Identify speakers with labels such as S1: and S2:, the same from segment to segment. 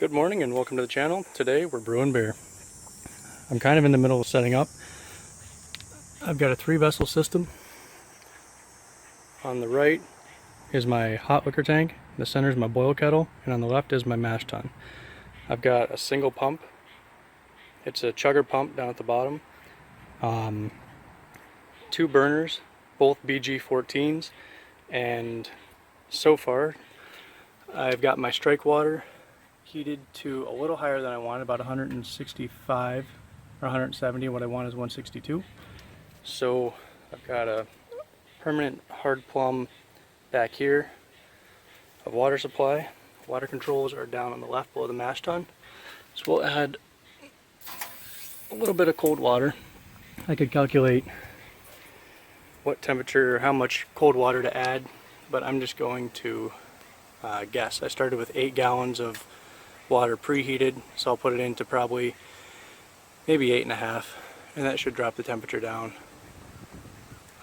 S1: Good morning and welcome to the channel. Today we're brewing beer. I'm kind of in the middle of setting up. I've got a 3-vessel system. On the right is my hot liquor tank, the center is my boil kettle, and on the left is my mash tun. I've got a single pump. It's a chugger pump down at the bottom. 2 burners, both BG14s, and so far I've got my strike water heated to a little higher than I want, about 165 or 170. What I want is 162. So I've got a permanent hard plumb back here of water supply. Water controls are down on the left below the mash tun. So we'll add a little bit of cold water. I could calculate what temperature, how much cold water to add, but I'm just going to guess. I started with 8 gallons of water preheated, so I'll put it into probably maybe 8.5, and that should drop the temperature down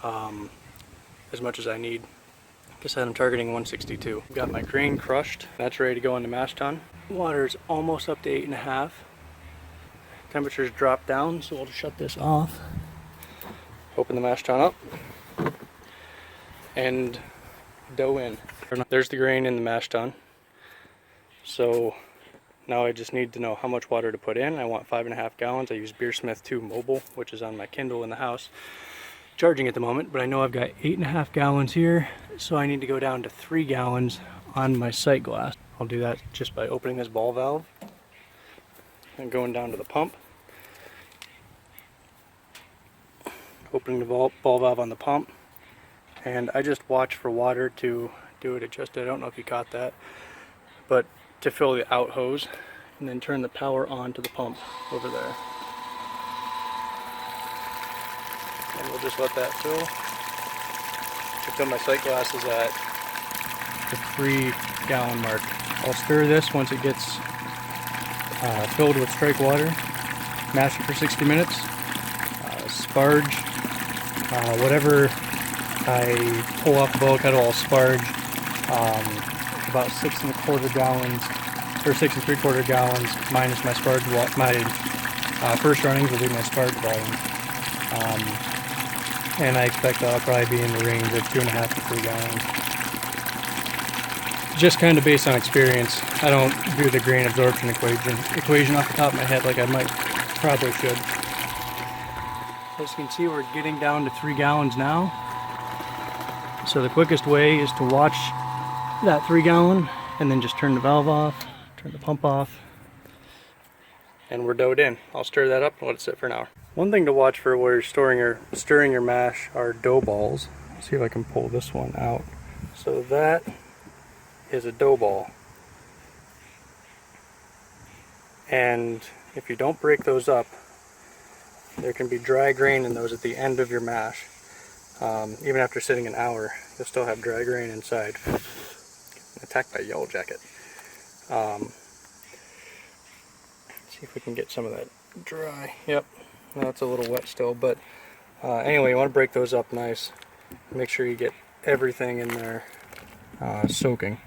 S1: as much as I need. Like I said, I'm targeting 162. I've got my grain crushed. That's ready to go in the mash tun. Water's almost up to 8.5. Temperature's dropped down, so we'll shut this off. Open the mash tun up and dough in. There's the grain in the mash tun. So now I just need to know how much water to put in. I want 5.5 gallons. I use Beersmith 2 Mobile, which is on my Kindle in the house, charging at the moment, but I know I've got 8.5 gallons here, so I need to go down to 3 gallons on my sight glass. I'll do that just by opening this ball valve and going down to the pump. Opening the ball valve on the pump, and I just watch for water to do what it just did. I don't know if you caught that, but to fill the out hose, and then turn the power on to the pump over there. And we'll just let that fill. Until my sight glass is at the 3 gallon mark. I'll stir this once it gets filled with strike water. Mash it for 60 minutes. Sparge, whatever I pull off the boil kettle, I'll sparge about 6 1/4 gallons or 6 3/4 gallons minus my sparge. My first runnings will be my sparge volume, and I expect I'll probably be in the range of 2.5 to 3 gallons. Just kind of based on experience. I don't do the grain absorption equation off the top of my head like I probably should. As you can see, we're getting down to 3 gallons now. So the quickest way is to watch that 3 gallon and then just turn the valve off, turn the pump off, and we're doughed in. I'll stir that up and let it sit for an hour. One thing to watch for where you're stirring your mash are dough balls. Let's see if I can pull this one out. So that is a dough ball. And if you don't break those up, there can be dry grain in those at the end of your mash. Even after sitting an hour, you'll still have dry grain inside. Attacked by a yellow jacket. See if we can get some of that dry. Yep, that's a little wet still, but anyway, you want to break those up nice. Make sure you get everything in there soaking.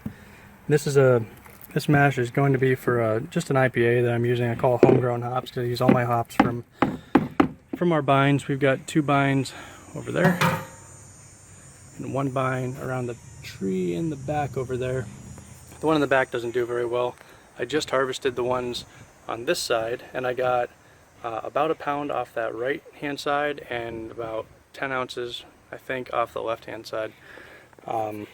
S1: This mash is going to be for just an IPA that I'm using. I call homegrown hops because I use all my hops from our bines. We've got 2 bines over there and 1 bine around the tree in the back over there. The one in the back doesn't do very well. I just harvested the ones on this side, and I got about 1 pound off that right hand side and about 10 ounces I think off the left hand side. But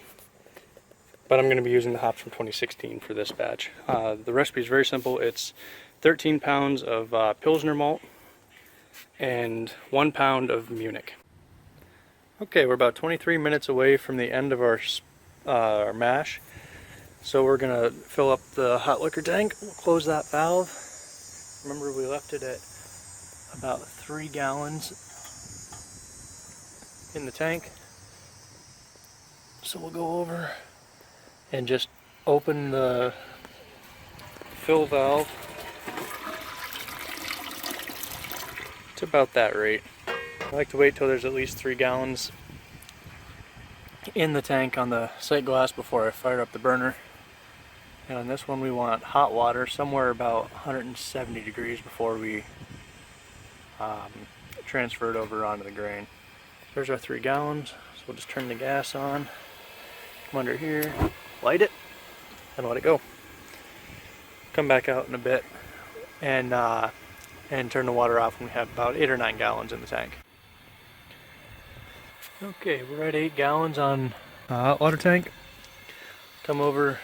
S1: I'm going to be using the hops from 2016 for this batch. The recipe is very simple. It's 13 pounds of Pilsner malt and 1 pound of Munich. Okay, we're about 23 minutes away from the end of our mash. So we're going to fill up the hot liquor tank. We'll close that valve. Remember, we left it at about 3 gallons in the tank. So we'll go over and just open the fill valve to about that rate. I like to wait till there's at least 3 gallons in the tank on the sight glass before I fire up the burner. And on this one we want hot water, somewhere about 170 degrees before we transfer it over onto the grain. There's our 3 gallons, so we'll just turn the gas on, come under here, light it, and let it go. Come back out in a bit and turn the water off when we have about 8 or 9 gallons in the tank. Okay, we're at 8 gallons on hot water tank. Come over,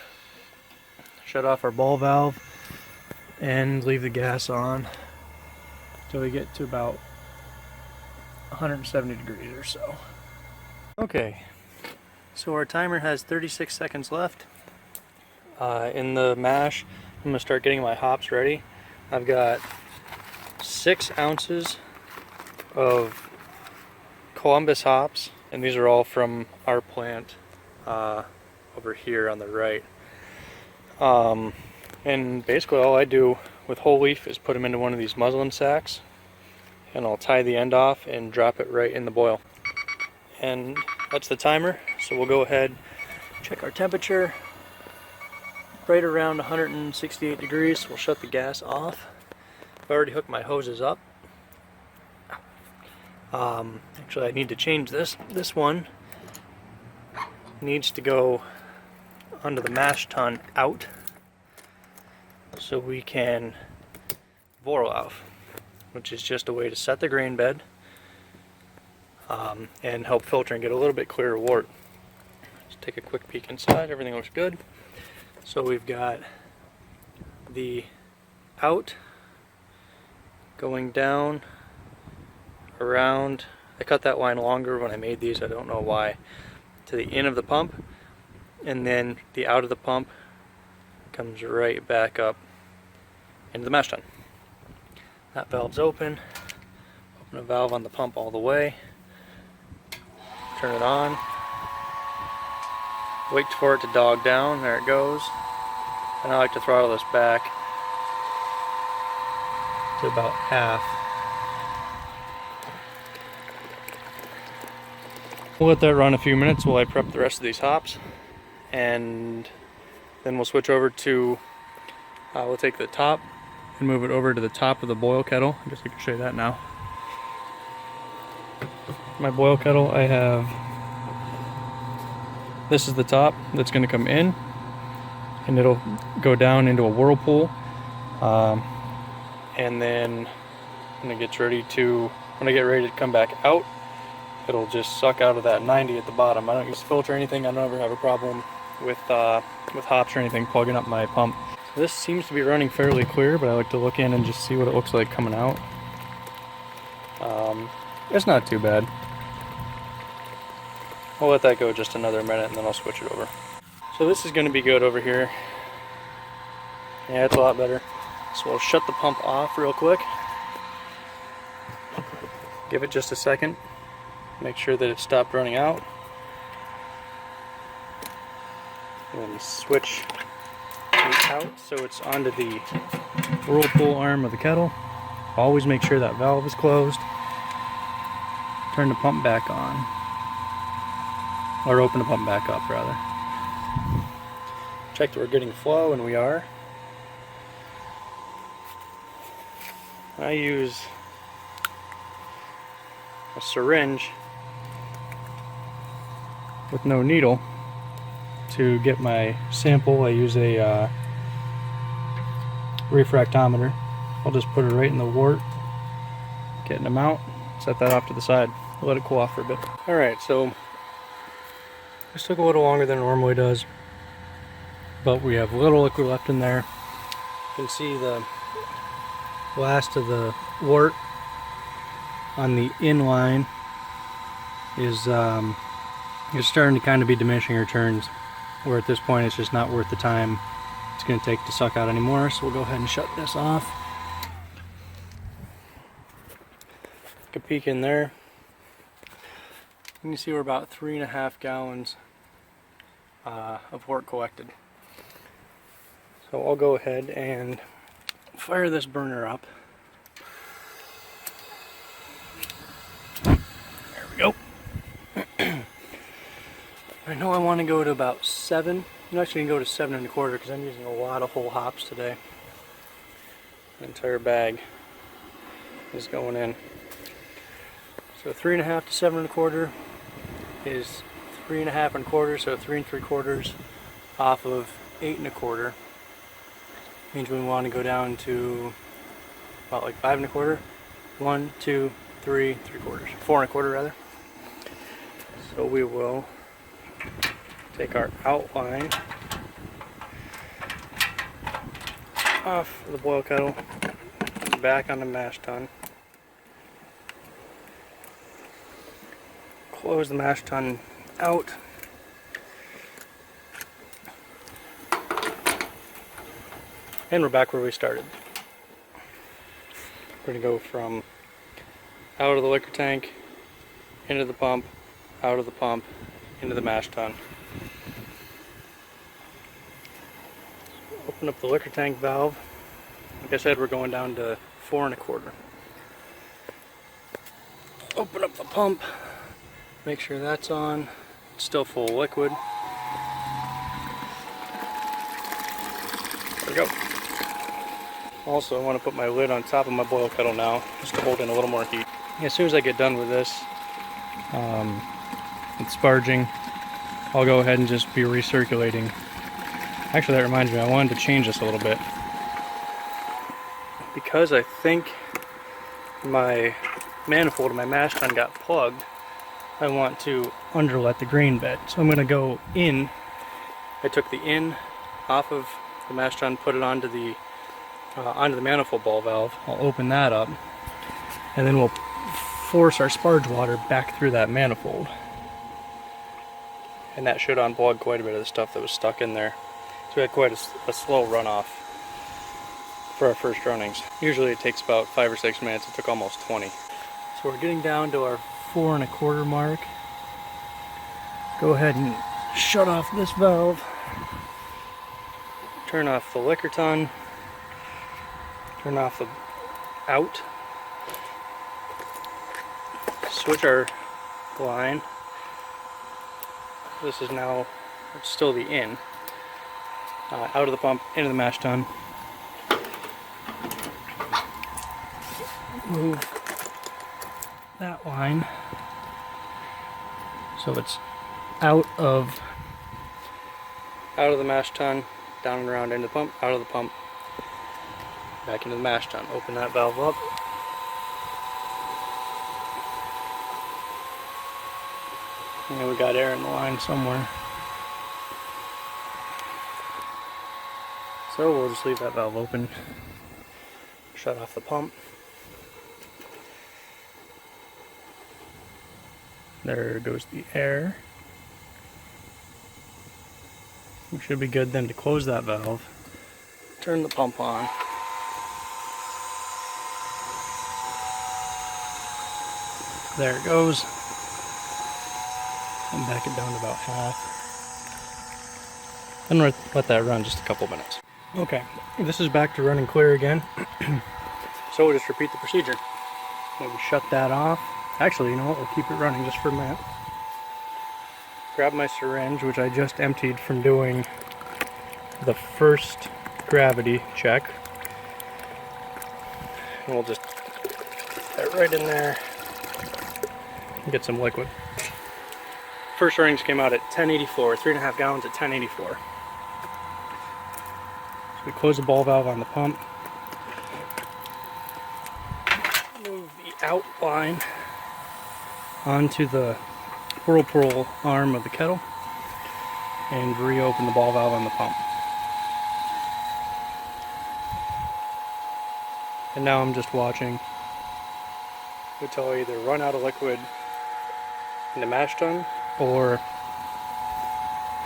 S1: shut off our ball valve, and leave the gas on until we get to about 170 degrees or so. Okay, so our timer has 36 seconds left. In the mash, I'm going to start getting my hops ready. I've got 6 ounces of Columbus hops, and these are all from our plant over here on the right. And basically all I do with whole leaf is put them into one of these muslin sacks, and I'll tie the end off and drop it right in the boil. And that's the timer, so we'll go ahead, check our temperature. Right around 168 degrees, we'll shut the gas off. I've already hooked my hoses up. Actually, I need to change this. This one needs to go onto the mash tun out so we can Vorlauf, which is just a way to set the grain bed and help filter and get a little bit clearer wort. Let's take a quick peek inside. Everything looks good. So we've got the out going down around. I cut that line longer when I made these, I don't know why, to the in of the pump, and then the out of the pump comes right back up into the mash tun. That valve's open. Open a valve on the pump all the way. Turn it on. Wait for it to dog down. There it goes. And I like to throttle this back to about half. We'll let that run a few minutes while I prep the rest of these hops, and then we'll switch over to, we'll take the top and move it over to the top of the boil kettle. I guess I can show you that now. My boil kettle, I have, this is the top that's going to come in, and it'll go down into a whirlpool, and then when it gets ready to, when I get ready to come back out, it'll just suck out of that 90 at the bottom. I don't use filter or anything. I don't ever have a problem with hops or anything plugging up my pump. This seems to be running fairly clear, but I like to look in and just see what it looks like coming out. It's not too bad. We'll let that go just another minute and then I'll switch it over. So this is going to be good over here. Yeah, it's a lot better. So we'll shut the pump off real quick. Give it just a second. Make sure that it stopped running out. And then switch it out so it's onto the whirlpool arm of the kettle. Always make sure that valve is closed. Turn the pump back on. Or open the pump back up, rather. Check that we're getting flow, and we are. I use a syringe with no needle to get my sample. I use a refractometer. I'll just put it right in the wort, getting them out, set that off to the side, let it cool off for a bit. Alright, so this took a little longer than it normally does, but we have a little liquid left in there. You can see the last of the wort on the inline is starting to kind of be diminishing returns, where at this point it's just not worth the time it's going to take to suck out anymore. So we'll go ahead and shut this off. Take a peek in there. You can see we're about 3.5 gallons of wort collected. So I'll go ahead and fire this burner up. There we go. I know I want to go to about 7. I'm actually going to go to 7 1/4 because I'm using a lot of whole hops today. The entire bag is going in. So 3.5 to 7 1/4 is 3.5 1/4, so 3 3/4 off of 8 1/4. Means we want to go down to about like 5 1/4. 1, 2, 3 3/4. 4 1/4 rather. So we will take our outline off the boil kettle, back on the mash tun. Close the mash tun out. And we're back where we started. We're going to go from out of the liquor tank, into the pump, out of the pump, into the mash tun. Open up the liquor tank valve. Like I said, we're going down to 4 1/4. Open up the pump, make sure that's on. It's still full of liquid. There we go. Also, I want to put my lid on top of my boil kettle now, just to hold in a little more heat. As soon as I get done with this, it's sparging, I'll go ahead and just be recirculating. Actually, that reminds me, I wanted to change this a little bit. Because I think my manifold of my mash tun got plugged, I want to underlet the grain bed. So I'm going to go in. I took the in off of the mash tun, put it onto the manifold ball valve. I'll open that up, and then we'll force our sparge water back through that manifold. And that should unplug quite a bit of the stuff that was stuck in there. So we had quite a slow runoff for our first runnings. Usually it takes about 5 or 6 minutes. It took almost 20. So we're getting down to our 4 1/4 mark. Go ahead and shut off this valve. Turn off the liquor tun. Turn off the out. Switch our line. This is now, it's still the in. Out of the pump, into the mash tun. Move that line so it's out of the mash tun, down and around into the pump, out of the pump, back into the mash tun. Open that valve up. And we got air in the line somewhere. So we'll just leave that valve open. Shut off the pump. There goes the air. We should be good then to close that valve. Turn the pump on. There it goes. And back it down to about half. And let that run just a couple minutes. Okay, this is back to running clear again. So we'll just repeat the procedure. Maybe shut that off. Actually, you know what, we'll keep it running just for a minute. Grab my syringe, which I just emptied from doing the first gravity check. And we'll just put that right in there and get some liquid. First runnings came out at 1084, 3.5 gallons at 1084. So we close the ball valve on the pump. Move the outline onto the whirlpool arm of the kettle and reopen the ball valve on the pump. And now I'm just watching until I either run out of liquid in the mash tun or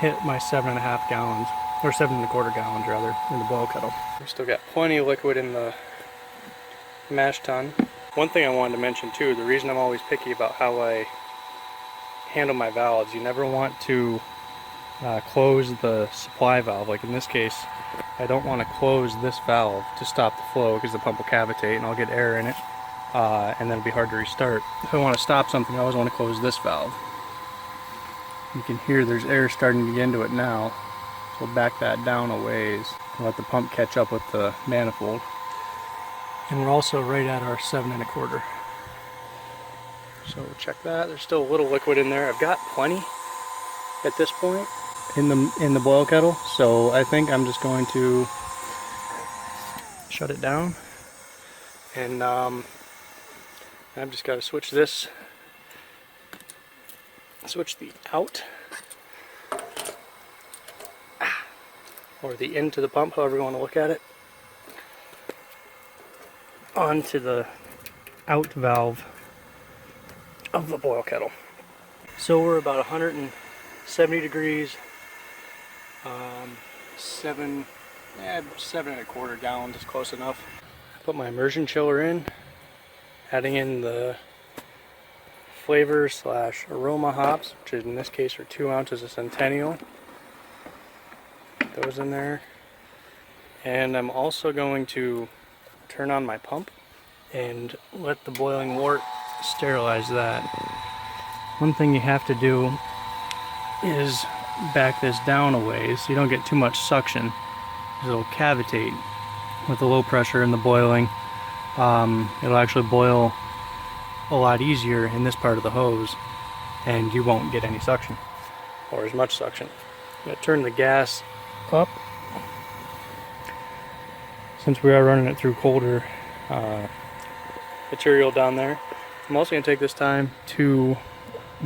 S1: hit my 7.5 gallons, or 7 1/4 gallons rather, in the boil kettle. We still got plenty of liquid in the mash tun. One thing I wanted to mention too, the reason I'm always picky about how I handle my valves, you never want to close the supply valve. Like in this case, I don't want to close this valve to stop the flow because the pump will cavitate and I'll get air in it, and then it'll be hard to restart. If I want to stop something, I always want to close this valve. You can hear there's air starting to get into it now. So we'll back that down a ways and let the pump catch up with the manifold. And we're also right at our 7 1/4. So check that. There's still a little liquid in there. I've got plenty at this point in the boil kettle. So I think I'm just going to shut it down. And I've just got to switch the out or the into the pump, however you want to look at it, onto the out valve of the boil kettle. So we're about 170 degrees, 7 1/4 gallons is close enough. I put my immersion chiller in, adding in the flavor / aroma hops, which in this case are 2 ounces of Centennial. Put those in there. And I'm also going to turn on my pump and let the boiling wort sterilize that. One thing you have to do is back this down a ways so you don't get too much suction, because it'll cavitate with the low pressure in the boiling. It'll actually boil a lot easier in this part of the hose, and you won't get any suction, or as much suction. I'm going to turn the gas up, since we are running it through colder material down there. I'm also going to take this time to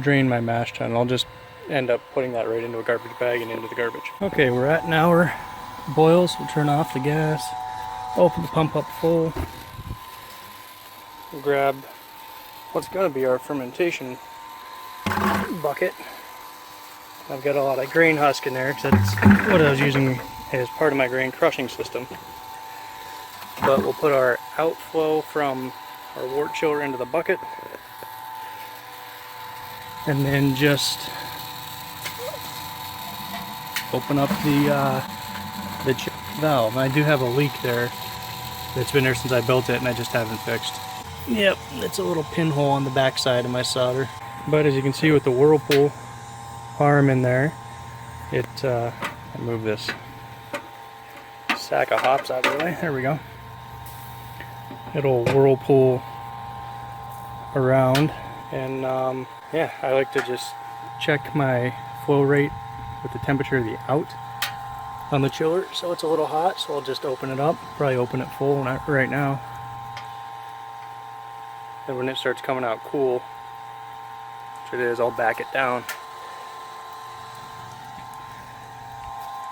S1: drain my mash tun. I'll just end up putting that right into a garbage bag and into the garbage. Okay, we're at an hour boil, so we'll turn off the gas, open the pump up full, we'll grab what's going to be our fermentation bucket. I've got a lot of grain husk in there because that's what I was using as part of my grain crushing system. But we'll put our outflow from our wort chiller into the bucket, and then just open up the valve. I do have a leak there that's been there since I built it, and I just haven't fixed. Yep, it's a little pinhole on the back side of my solder. But as you can see with the whirlpool arm in there, I move this sack of hops out of the way. There we go. It'll whirlpool around, and yeah, I like to just check my flow rate with the temperature of the out on the chiller. So it's a little hot, so I'll just open it up, probably open it full right now. And when it starts coming out cool, which it is, I'll back it down.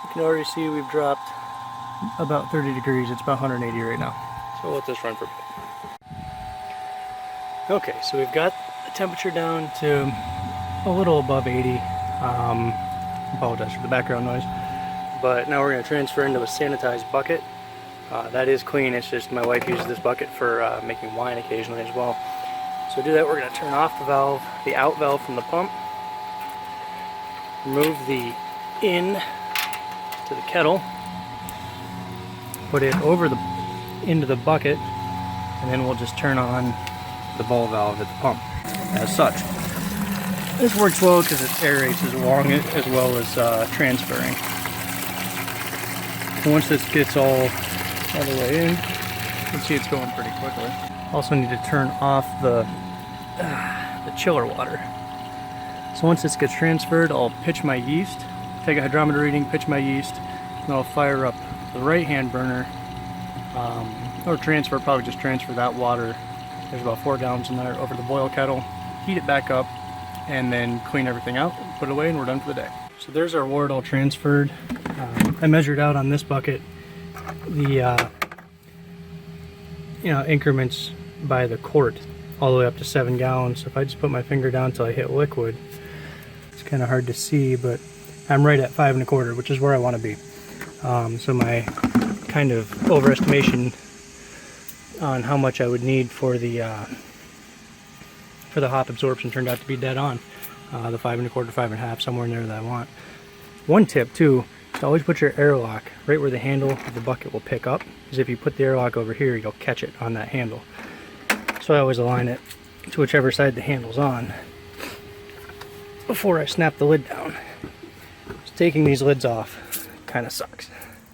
S1: You can already see we've dropped about 30 degrees. It's about 180 right now. So we'll let this run for a bit. Okay, so we've got the temperature down to a little above 80. Apologize for the background noise. But now we're going to transfer into a sanitized bucket. That is clean, it's just my wife uses this bucket for making wine occasionally as well. So to do that, we're going to turn off the valve, the out valve from the pump, remove the in to the kettle, put it over into the bucket, and then we'll just turn on the ball valve at the pump as such. This works well because it aerates as well as transferring. And once this gets all the way in, you can see it's going pretty quickly. Also need to turn off the chiller water. So once this gets transferred, I'll pitch my yeast, take a hydrometer reading, pitch my yeast, and I'll fire up the right hand burner, or probably just transfer that water. There's about 4 gallons in there over the boil kettle, heat it back up, and then clean everything out, put it away, and we're done for the day. So there's our wort all transferred. I measured out on this bucket the increments by the quart all the way up to 7 gallons. So if I just put my finger down until I hit liquid, it's kind of hard to see, but I'm right at 5 1/4, which is where I want to be. So my kind of overestimation on how much I would need for the hop absorption turned out to be dead on. The 5 1/4, 5 1/2, somewhere in there that I want. One tip too, is to always put your airlock right where the handle of the bucket will pick up, because if you put the airlock over here, you'll catch it on that handle. So I always align it to whichever side the handle's on. before I snap the lid down. Just taking these lids off kind of sucks.